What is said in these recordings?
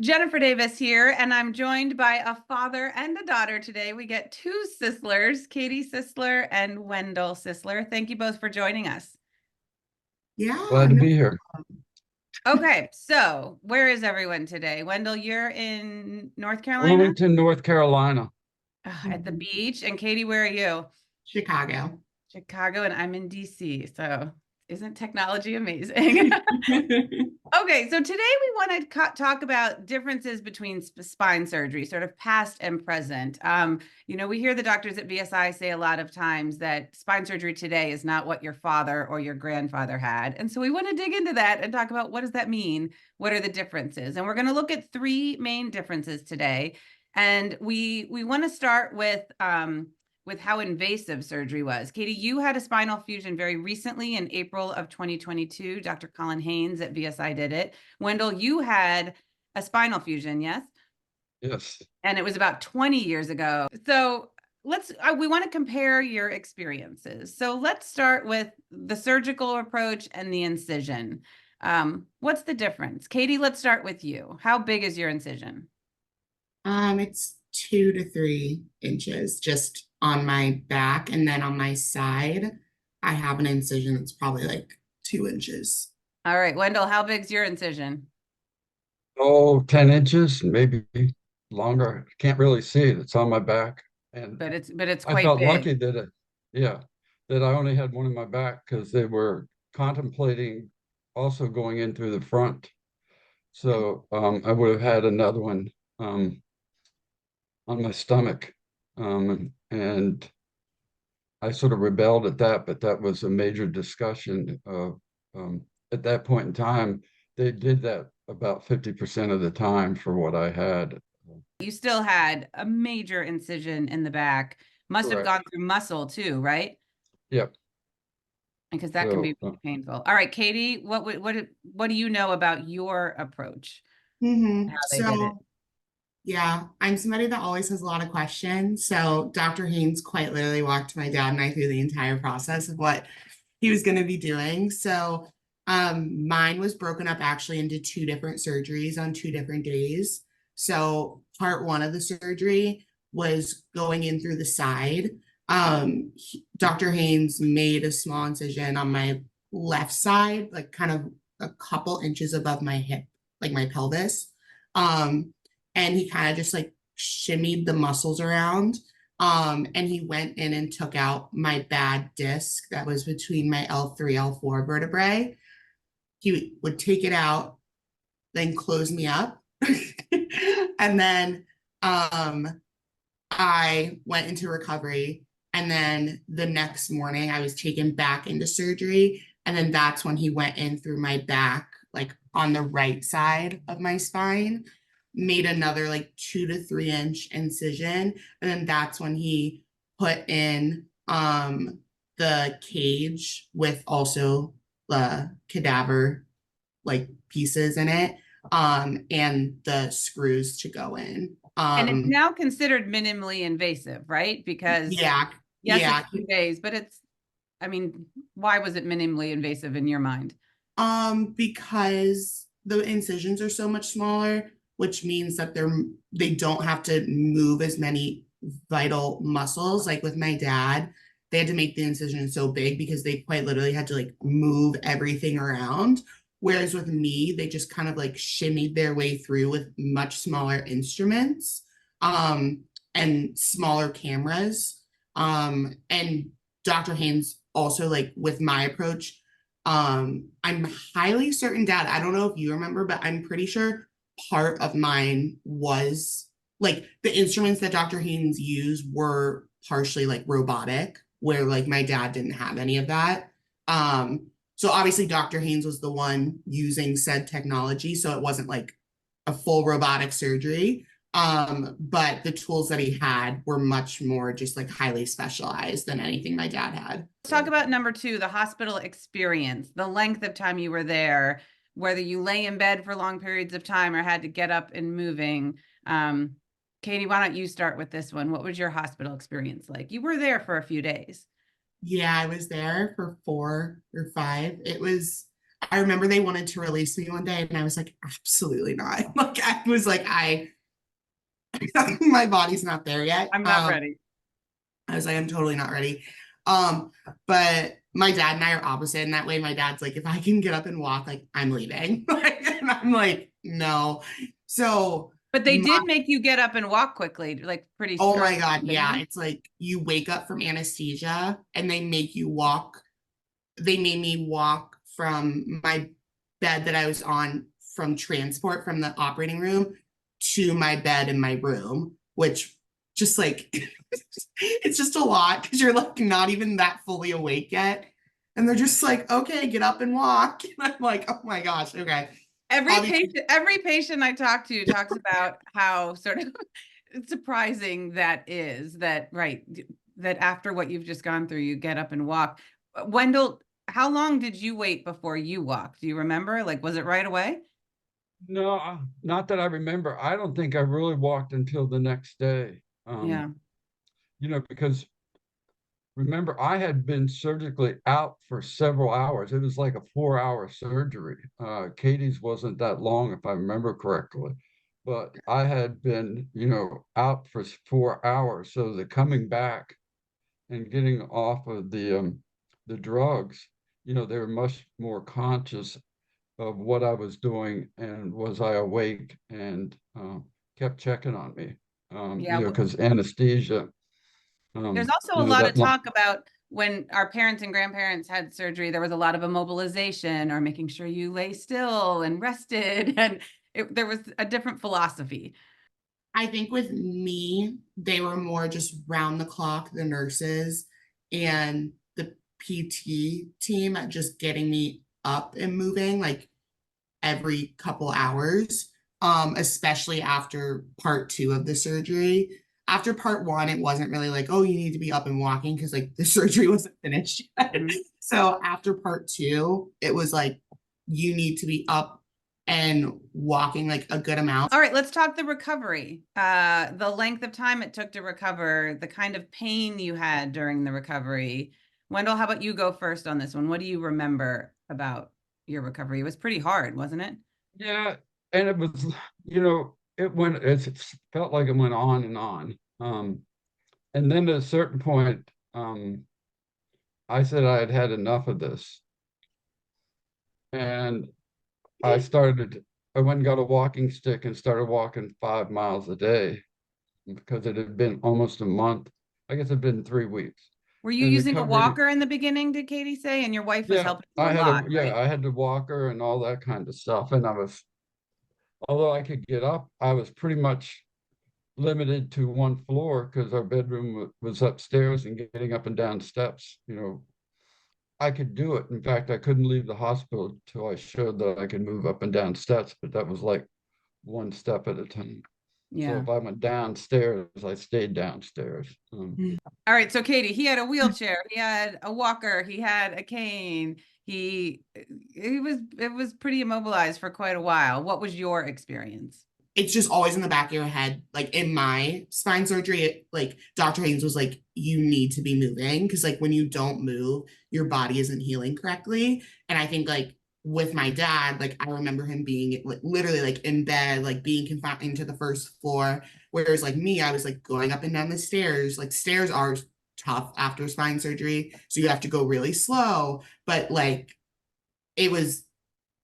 Jennifer Davis here, and I'm joined by a father and a daughter today. We get two Sislers, Katie Sisler and Wendell Sisler. Thank you both for joining us. Yeah, Glad to no be here. problem. Okay, so where is everyone today? Wendell, you're in North Carolina. Wilmington, North Carolina. At the Mhm. beach. And Katie, where are you? Chicago. Chicago, and I'm in DC. So isn't technology amazing? Okay, so today we want to talk about differences between spine surgery, sort of past and present. We hear the doctors at VSI say a lot of times that spine surgery today is not what your father or your grandfather had. And so we want to dig into that and talk about what does that mean? What are the differences? And we're going to look at three main differences today. And we want to start with how invasive surgery was. Katie, you had a spinal fusion very recently in April of 2022. Dr. Colin Haynes at VSI did it. Wendell, you had a spinal fusion, yes? Yes. And it was about 20 years ago. So we want to compare your experiences. So let's start with the surgical approach and the incision. What's the difference? Katie, let's start with you. How big is your incision? It's 2 to 3 inches just on my back, and then on my side, I have an incision that's probably like 2 inches. All right, Wendell, how big's your incision? Oh, 10 inches, maybe longer. Can't really see it. It's on my back. And But it's I quite felt big. lucky yeah, that I only had one in my back because they were contemplating also going in through the front. So I would have had another one um, on my stomach. And I sort of rebelled at that, but that was a major discussion. At that point in time, they did that about 50% of the time for what I had. You still had a major incision in the back. Must have gone Correct. through muscle too, right? Yep. Because that can be So, really painful. All right, Katie, what do you know about your approach, how they did it? So, yeah, I'm somebody that always has a lot of questions. So, Dr. Haynes quite literally walked my dad and I through the entire process of what he was going to be doing. So, mine was broken up actually into two different surgeries on 2 different days. So, part one of the surgery was going in through the side. Dr. Haynes made a small incision on my left side, like kind of a couple inches above my hip, like my pelvis. Um, and he kind of just like shimmied the muscles around. And he went in and took out my bad disc that was between my L3, L4 vertebrae. He would take it out, then close me up. And then I went into recovery. And then the next morning, I was taken back into surgery. And then that's when he went in through my back, like on the right side of my spine, made another like 2 to 3 inch incision. And then that's when he put in the cage with also the cadaver like pieces in it, and the screws to go in. And it's now considered minimally invasive, right? Because Yeah, yes, it's yeah. 2 days, but I mean, why was it minimally invasive in your mind? Because the incisions are so much smaller, which means that they don't have to move as many vital muscles. Like with my dad, they had to make the incision so big because they quite literally had to like move everything around. Whereas with me, they just kind of like shimmied their way through with much smaller instruments, um, and smaller cameras. And Dr. Haynes also like with my approach, I'm highly certain, Dad, I don't know if you remember, but I'm pretty sure part of mine was like the instruments that Dr. Haynes used were partially like robotic, where like my dad didn't have any of that. So obviously Dr. Haynes was the one using said technology, so it wasn't like a full robotic surgery. But the tools that he had were much more just like highly specialized than anything my dad had. Let's talk about number two, the hospital experience, the length of time you were there, whether you lay in bed for long periods of time or had to get up and moving. Katie, why don't you start with this one? What was your hospital experience like? You were there for a few days. Yeah, I was there for 4 or 5. I remember they wanted to release me one day, and I was like, absolutely not. Like, was like, my body's not there yet. I'm not ready. I was like, I'm totally not ready. But my dad and I are opposite in that way. My dad's like, if I can get up and walk, like I'm leaving. And I'm like, no. So But they did make you get up and walk quickly, like pretty oh early my God, on, didn't yeah. they? It's like you wake up from anesthesia and they make you walk. They made me walk from my bed that I was on from transport from the operating room to my bed in my room, which just like it's just a lot because you're like not even that fully awake yet. And they're just like, okay, get up and walk. And I'm like, oh my gosh, okay. Every patient I talk to talks about how sort of surprising that is, that right, that after what you've just gone through, you get up and walk. Wendell, how long did you wait before you walked? Do you remember? Like, was it right away? No, not that I remember. I don't think I really walked until the next day. Yeah. Because remember, I had been surgically out for several hours. It was like a 4-hour surgery. Katie's wasn't that long, if I remember correctly. But I had been, out for 4 hours. So the coming back and getting off of the drugs, they were much more conscious of what I was doing and was I awake, and kept checking on me. Yeah. Because anesthesia, There's also a lot of that talk about when our parents and grandparents had surgery, there was a lot of immobilization or making sure you lay still and rested. And there was a different philosophy. I think with me, they were more just round the clock, the nurses and the PT team at just getting me up and moving like every couple hours, especially after part two of the surgery. After part one, it wasn't really like, oh, you need to be up and walking because like the surgery wasn't finished yet. So after part two, it was like, you need to be up and walking like a good amount. All right, let's talk the recovery. The length of time it took to recover, the kind of pain you had during the recovery. Wendell, how about you go first on this one? What do you remember about your recovery? It was pretty hard, wasn't it? Yeah, and it was, it felt like it went on and on. And then at a certain point, I said I had had enough of this. And I went and got a walking stick and started walking 5 miles a day because it had been almost a month. I guess it had been 3 weeks. Were you And using a recovery, walker in the beginning, did Katie say? And your wife was yeah, helping you a lot, right? I had to walk her and all that kind of stuff. And although I could get up, I was pretty much limited to one floor because our bedroom was upstairs, and getting up and down steps, I could do it. In fact, I couldn't leave the hospital till I showed that I could move up and down steps, but that was like one step at a time. So Yeah. if I went downstairs, I stayed downstairs. All right. So Katie, he had a wheelchair, he had a walker, he had a cane. It was pretty immobilized for quite a while. What was your experience? It's just always in the back of your head. Like in my spine surgery, like Dr. Haynes was like, you need to be moving because like when you don't move, your body isn't healing correctly. And I think like with my dad, like I remember him being like literally like in bed, like being confined to the first floor. Whereas like me, I was like going up and down the stairs. Like stairs are tough after spine surgery. So you have to go really slow. But like it was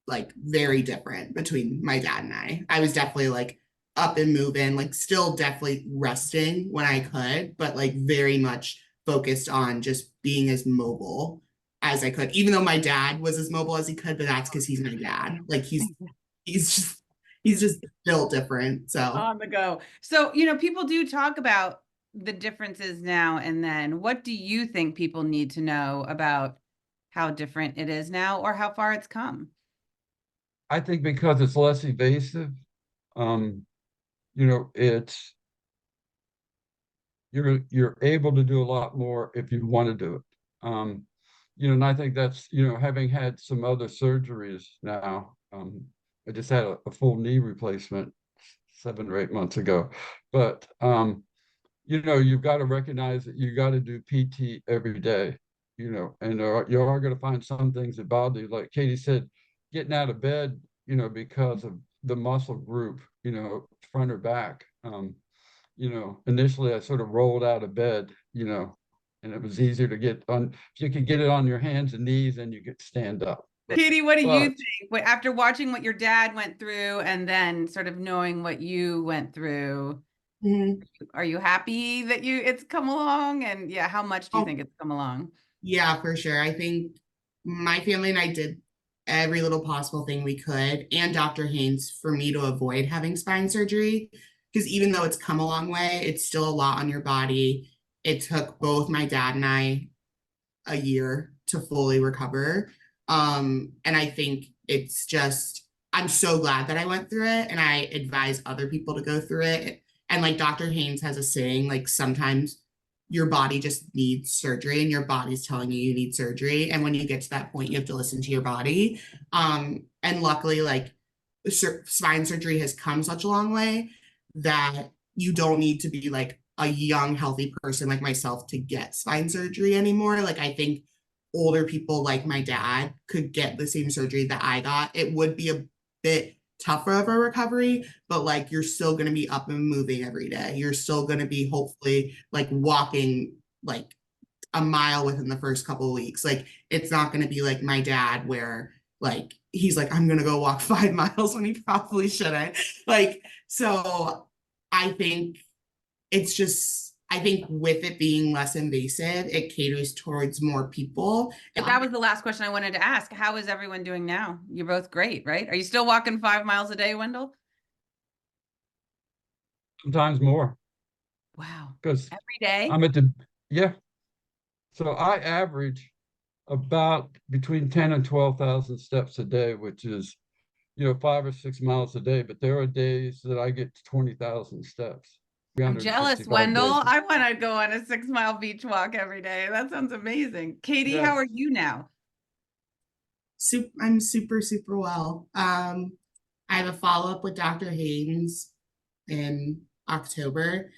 like very different between my dad and I. I was definitely like up and moving, like still definitely resting when I could, but like very much focused on just being as mobile as I could, even though my dad was as mobile as he could, but that's because he's my dad. Like he's just he's just built different. So On the go. So, people do talk about the differences now and then. What do you think people need to know about how different it is now or how far it's come? I think because it's less evasive, um, it's you're able to do a lot more if you want to do it. And I think that's, having had some other surgeries now. I just had a full knee replacement 7 or 8 months ago. But you've got to recognize that you got to do PT every day, and you are going to find some things that bother you. Like Katie said, getting out of bed, because of the muscle group, front or back. Initially I sort of rolled out of bed, and it was easier to get on. If you could get it on your hands and knees, then you could stand up. Katie, what do you But think? After watching what your dad went through and then sort of knowing what you went through, Mhm. are you happy that it's come along? And yeah, how much do you Oh, think it's come along? yeah, for sure. I think my family and I did every little possible thing we could, and Dr. Haynes, for me to avoid having spine surgery. Because even though it's come a long way, it's still a lot on your body. It took both my dad and I a year to fully recover. And I think it's just, I'm so glad that I went through it, and I advise other people to go through it. And like Dr. Haynes has a saying, like sometimes your body just needs surgery and your body's telling you you need surgery. And when you get to that point, you have to listen to your body. And luckily, like spine surgery has come such a long way that you don't need to be like a young, healthy person like myself to get spine surgery anymore. Like, I think older people like my dad could get the same surgery that I got. It would be a bit tougher of a recovery, but like you're still going to be up and moving every day. You're still going to be hopefully like walking like a mile within the first couple of weeks. Like, it's not going to be like my dad where like he's like, I'm going to go walk 5 miles when he probably shouldn't. Like, so I think it's just, I think with it being less invasive, it caters towards more people. But that was the last question I wanted to ask. How is everyone doing now? You're both great, right? Are you still walking 5 miles a day, Wendell? sometimes more, Wow. because Every day? I'm at the, yeah. So I average about between 10 and 12,000 steps a day, which is, 5 or 6 miles a day. But there are days that I get to 20,000 steps, I'm jealous, 365 Wendell. days. I want to go on a 6 mile beach walk every day. That sounds amazing. Katie, how are Yes. you now? I'm super, super well. I have a follow-up with Dr. Haynes in October.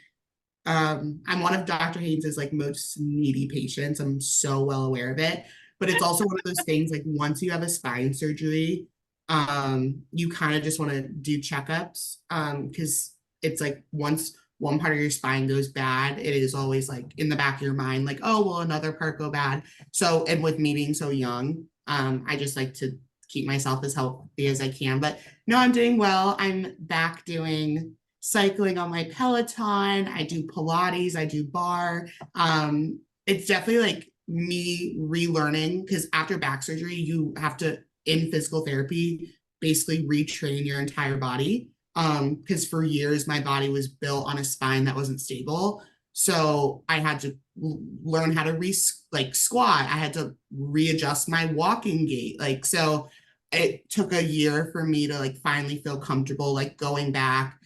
I'm one of Dr. Haynes's like most needy patients. I'm so well aware of it. But it's also one of those things like once you have a spine surgery, you kind of just want to do checkups. Because it's like once one part of your spine goes bad, it is always like in the back of your mind, like, oh, will another part go bad? So, and with me being so young, I just like to keep myself as healthy as I can. But no, I'm doing well. I'm back doing cycling on my Peloton. I do Pilates, I do bar. It's definitely like me relearning, because after back surgery, you have to, in physical therapy, basically retrain your entire body. Because for years my body was built on a spine that wasn't stable. So I had to learn how to like squat. I had to readjust my walking gait. Like, so it took a year for me to like finally feel comfortable like going back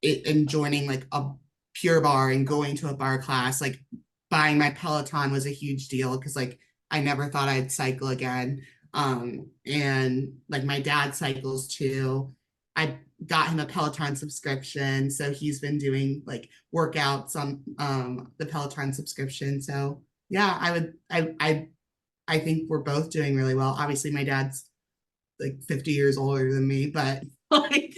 and joining like a Pure Bar and going to a bar class. Like, buying my Peloton was a huge deal because like I never thought I'd cycle again. And like my dad cycles too. I got him a Peloton subscription, so he's been doing like workouts on the Peloton subscription. So yeah, I think we're both doing really well. Obviously my dad's like 50 years older than me, but like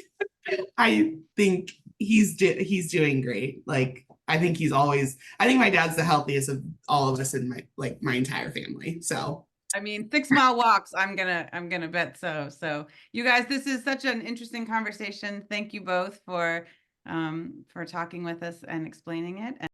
I think he's doing great. Like, I think I think my dad's the healthiest of all of us in my entire family. So I mean, 6 mile walks, I'm gonna bet so. So you guys, this is such an interesting conversation. Thank you both for talking with us and explaining it.